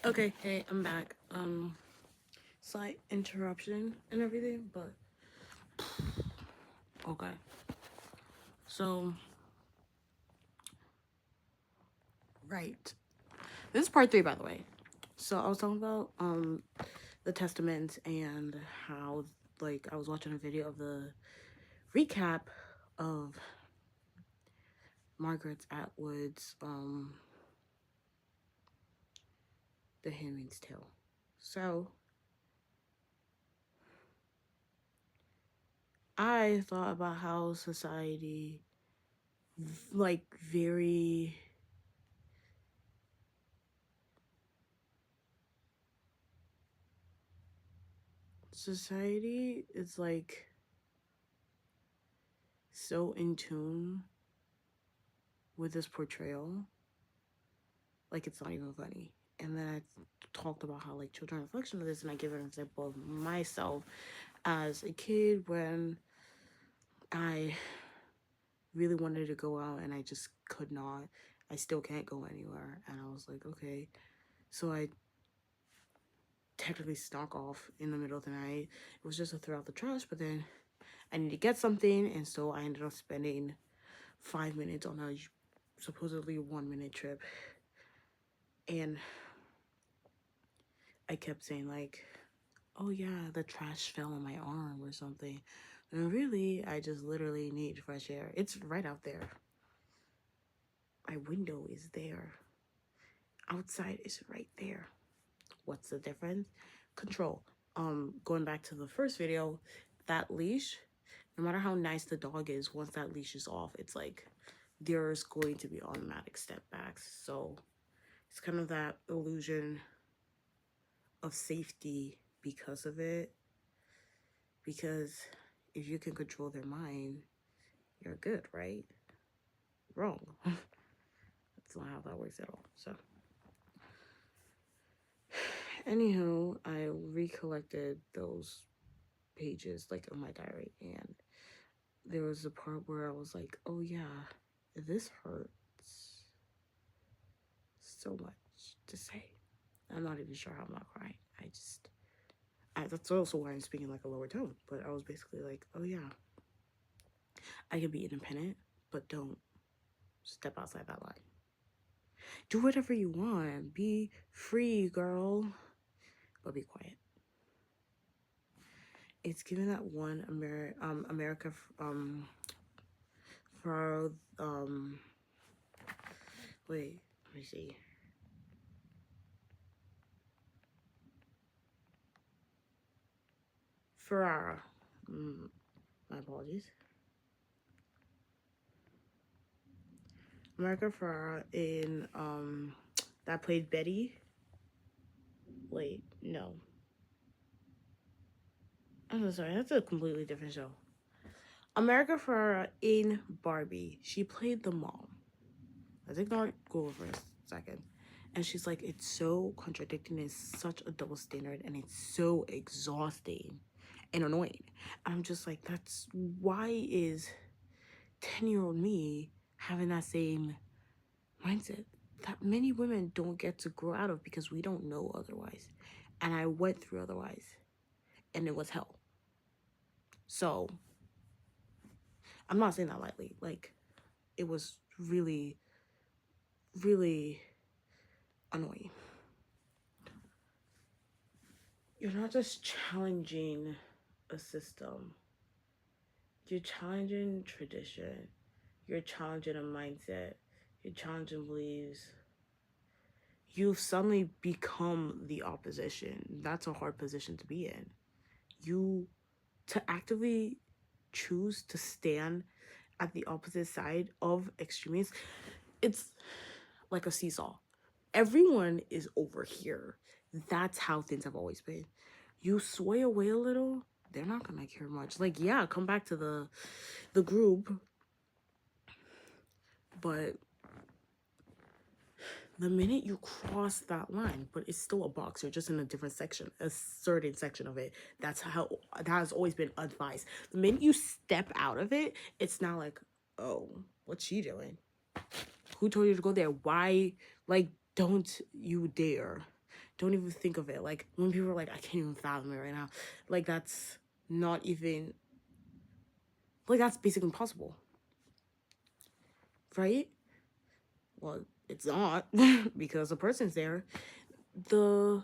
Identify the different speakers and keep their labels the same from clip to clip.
Speaker 1: Okay, hey, I'm back. Slight interruption and everything, but okay. So, right. This is part 3, by the way. So I was talking about the Testament and how like I was watching a video of the recap of Margaret Atwood's The Handmaid's Tale. So I thought about how society like very society is like so in tune with this portrayal, like it's not even funny. And then I talked about how like children reflection of this, and I give an example of myself as a kid when I really wanted to go out and I just could not. I still can't go anywhere, and I was like, okay, so I technically snuck off in the middle of the night. It was just to throw out the trash, but then I need to get something, and so I ended up spending 5 minutes on a supposedly 1 minute trip. And I kept saying like, oh yeah, the trash fell on my arm or something. And really, I just literally need fresh air. It's right out there. My window is there. Outside is right there. What's the difference? Control. Going back to the first video, that leash, no matter how nice the dog is, once that leash is off, it's like there's going to be automatic step backs. So it's kind of that illusion of safety because of it. Because if you can control their mind, you're good, right? Wrong. That's not how that works at all. So, anywho, I recollected those pages like in my diary, and there was a part where I was like, oh yeah, this hurts so much to say. I'm not even sure how I'm not crying. That's also why I'm speaking like a lower tone. But I was basically like, oh yeah, I can be independent, but don't step outside that line. Do whatever you want. Be free, girl. But be quiet. It's given that one America for wait, let me see. Ferrara. My apologies. America Ferrara in that played Betty. Wait, no. I'm so sorry, that's a completely different show. America Ferrera in Barbie. She played the mom. Let's ignore Google for a second. And she's like, it's so contradicting. It's such a double standard. And it's so exhausting and annoying. I'm just like, that's why is 10-year-old me having that same mindset that many women don't get to grow out of because we don't know otherwise. And I went through otherwise. And it was hell. So I'm not saying that lightly. Like, it was really, really annoying. You're not just challenging a system. You're challenging tradition. You're challenging a mindset. You're challenging beliefs. You've suddenly become the opposition. That's a hard position to be in. To actively choose to stand at the opposite side of extremists, it's like a seesaw. Everyone is over here. That's how things have always been. You sway away a little, they're not gonna care much. Like, yeah, come back to the group, but the minute you cross that line, but it's still a box, you're just in a different section, a certain section of it. That's how that has always been advised. The minute you step out of it, it's not like, oh, what's she doing? Who told you to go there? Why? Like, don't you dare. Don't even think of it. Like when people are like, I can't even fathom it right now. Like that's not even, like that's basically impossible, right? Well, it's not because the person's there. The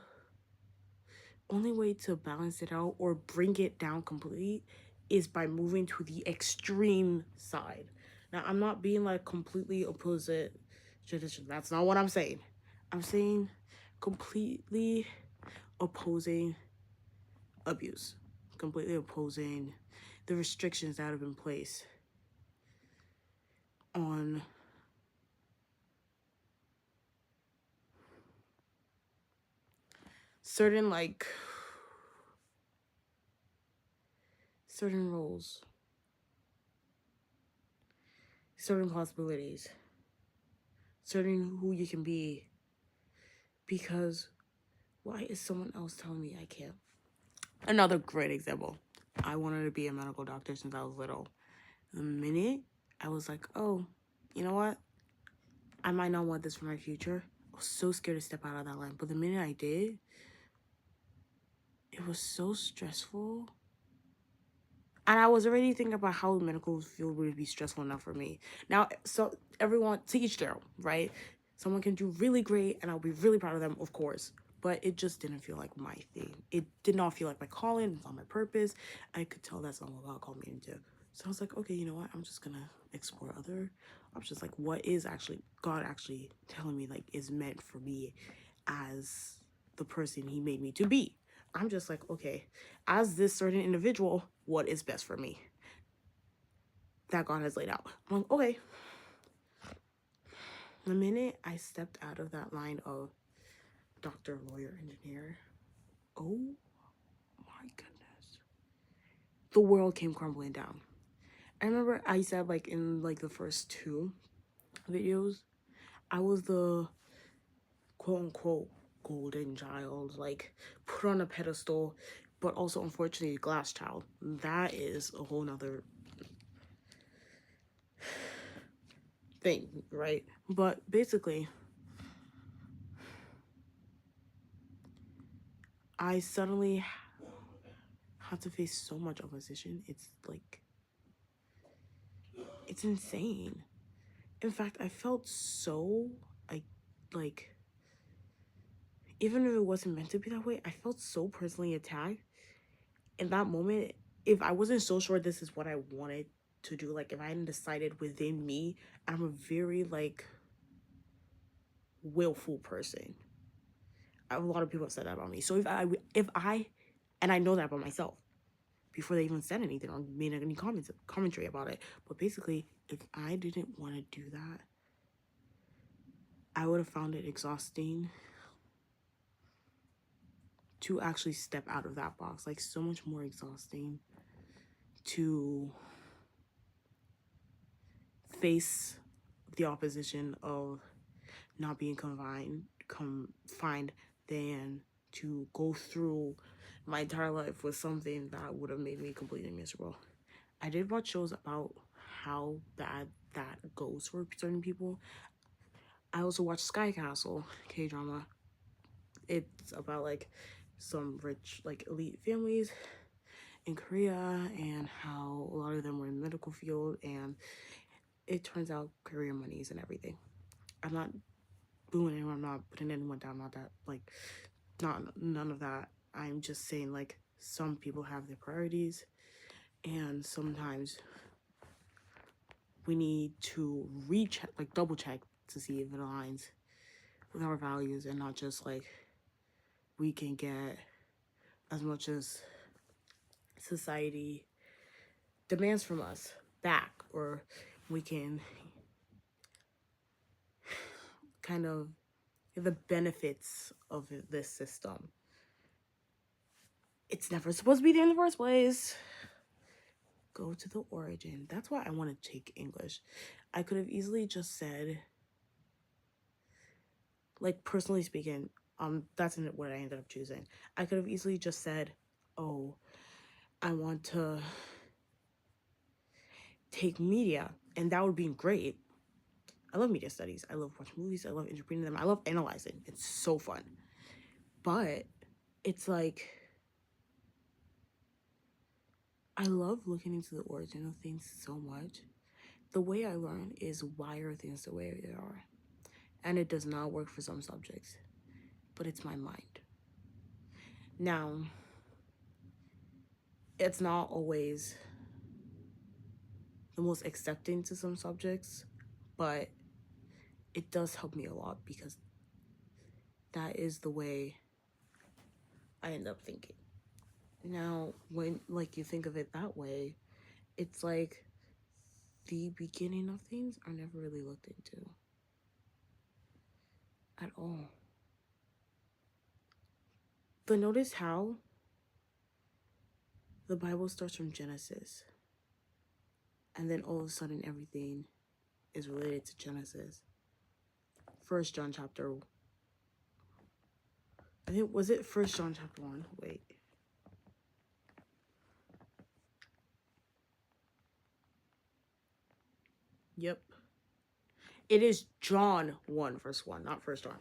Speaker 1: only way to balance it out or bring it down completely is by moving to the extreme side. Now, I'm not being like completely opposite tradition. That's not what I'm saying. I'm saying completely opposing abuse, completely opposing the restrictions that have been placed on certain like certain roles, certain possibilities, certain who you can be, because why is someone else telling me I can't? Another great example. I wanted to be a medical doctor since I was little. The minute I was like, oh, you know what? I might not want this for my future. I was so scared to step out of that line. But the minute I did, it was so stressful. And I was already thinking about how the medical field would be stressful enough for me. Now, so everyone, to each their own, right? Someone can do really great, and I'll be really proud of them, of course. But it just didn't feel like my thing. It did not feel like my calling. It's not my purpose. I could tell that's not what God called me into. So I was like, okay, you know what? I'm just gonna explore other options. Like, what is actually God actually telling me like is meant for me as the person He made me to be? I'm just like, okay, as this certain individual, what is best for me that God has laid out? I'm like, okay. The minute I stepped out of that line of doctor, lawyer, engineer, oh my goodness, the world came crumbling down. I remember I said like in like the first two videos, I was the quote unquote golden child, like put on a pedestal, but also unfortunately glass child. That is a whole nother thing, right? But basically, I suddenly had to face so much opposition. It's like, it's insane. In fact, I felt so, I, like, even if it wasn't meant to be that way, I felt so personally attacked. In that moment, if I wasn't so sure this is what I wanted to do, like, if I hadn't decided within me, I'm a very, like, willful person. A lot of people have said that about me. So and I know that about myself before they even said anything or made any commentary about it. But basically, if I didn't want to do that, I would have found it exhausting to actually step out of that box. Like so much more exhausting to face the opposition of not being confined than to go through my entire life with something that would have made me completely miserable. I did watch shows about how bad that goes for certain people. I also watched Sky Castle K-drama. It's about like some rich like elite families in Korea and how a lot of them were in the medical field, and it turns out career monies and everything. I'm not booing anyone, I'm not putting anyone down, not that like not none of that. I'm just saying like some people have their priorities, and sometimes we need to recheck, like double check to see if it aligns with our values, and not just like we can get as much as society demands from us back, or we can kind of get the benefits of this system. It's never supposed to be there in the first place. Go to the origin. That's why I want to take English. I could have easily just said, like personally speaking, that's what I ended up choosing. I could have easily just said, oh, I want to take media, and that would have been great. I love media studies. I love watching movies. I love interpreting them. I love analyzing. It's so fun. But it's like, I love looking into the origin of things so much. The way I learn is why are things the way they are. And it does not work for some subjects, but it's my mind. Now, it's not always the most accepting to some subjects, but it does help me a lot because that is the way I end up thinking. Now, when like you think of it that way, it's like the beginning of things are never really looked into at all. But notice how the Bible starts from Genesis, and then all of a sudden everything is related to Genesis. First John chapter, I think, was it First John chapter 1? Wait. Yep. It is John 1 verse 1, not First John.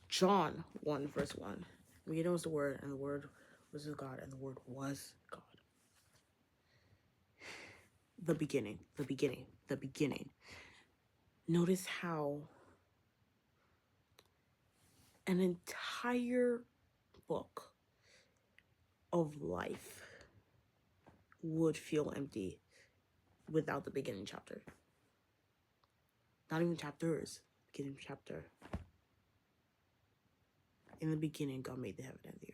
Speaker 1: John 1 verse 1. We know it's the Word, and the Word was with God, and the Word was God. The beginning, the beginning, the beginning. Notice how an entire book of life would feel empty without the beginning chapter. Not even chapters, beginning chapter. In the beginning, God made the heaven and the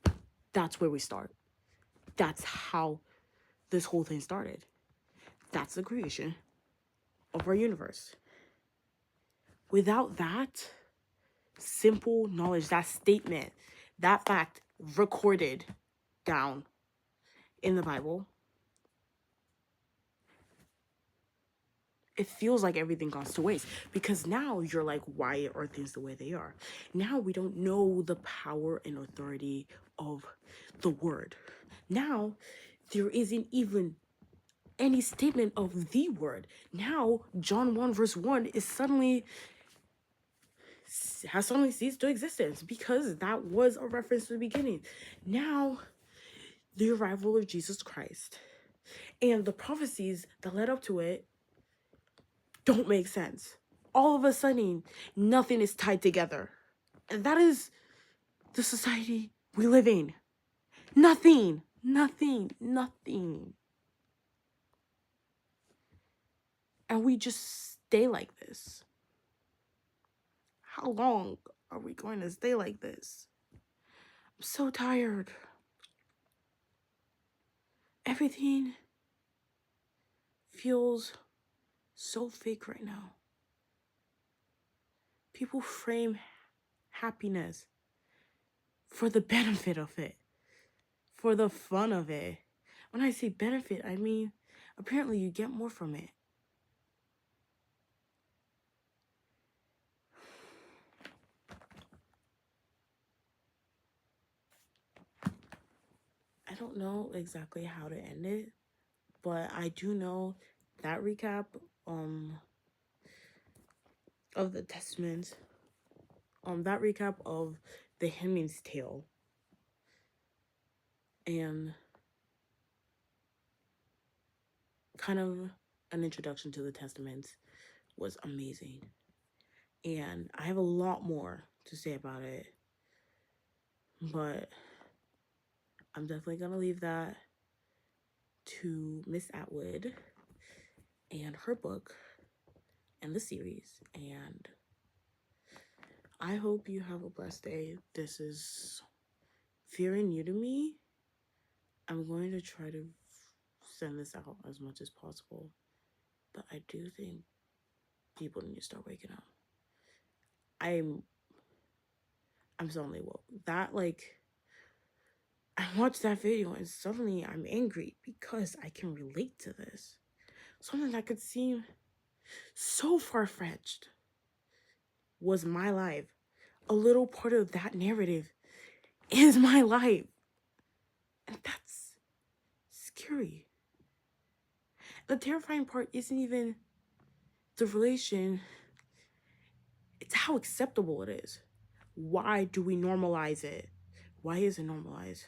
Speaker 1: earth. That's where we start. That's how this whole thing started. That's the creation of our universe. Without that simple knowledge, that statement, that fact recorded down in the Bible, it feels like everything goes to waste, because now you're like, why are things the way they are? Now we don't know the power and authority of the word. Now there isn't even any statement of the word. Now John 1 verse 1 has suddenly ceased to existence, because that was a reference to the beginning. Now the arrival of Jesus Christ and the prophecies that led up to it don't make sense. All of a sudden, nothing is tied together. And that is the society we live in. Nothing. And we just stay like this. How long are we going to stay like this? I'm so tired. Everything feels so fake right now. People frame happiness for the benefit of it, for the fun of it. When I say benefit, I mean apparently you get more from it. I don't know exactly how to end it, but I do know that recap of the Testament, that recap of the Handmaid's Tale, and kind of an introduction to the Testament was amazing. And I have a lot more to say about it, but I'm definitely gonna leave that to Miss Atwood and her book and the series. And I hope you have a blessed day. This is very new to me. I'm going to try to send this out as much as possible, but I do think people need to start waking up. I'm suddenly woke. That, like, I watched that video and suddenly I'm angry because I can relate to this. Something that could seem so far-fetched was my life. A little part of that narrative is my life. And that's scary. The terrifying part isn't even the relation. It's how acceptable it is. Why do we normalize it? Why is it normalized?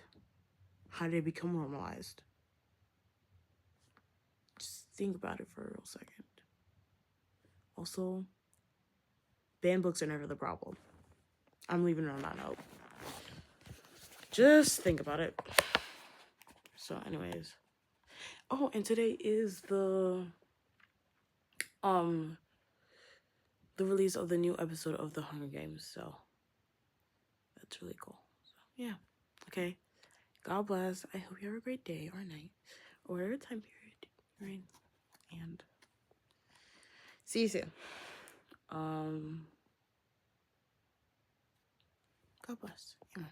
Speaker 1: How did it become normalized? Just think about it for a real second. Also, banned books are never the problem. I'm leaving it on that note. Just think about it. So anyways. Oh, and today is the release of the new episode of The Hunger Games. So that's really cool. So yeah. Okay. God bless. I hope you have a great day or night or whatever time period you're in. And see you soon. God bless. Amen.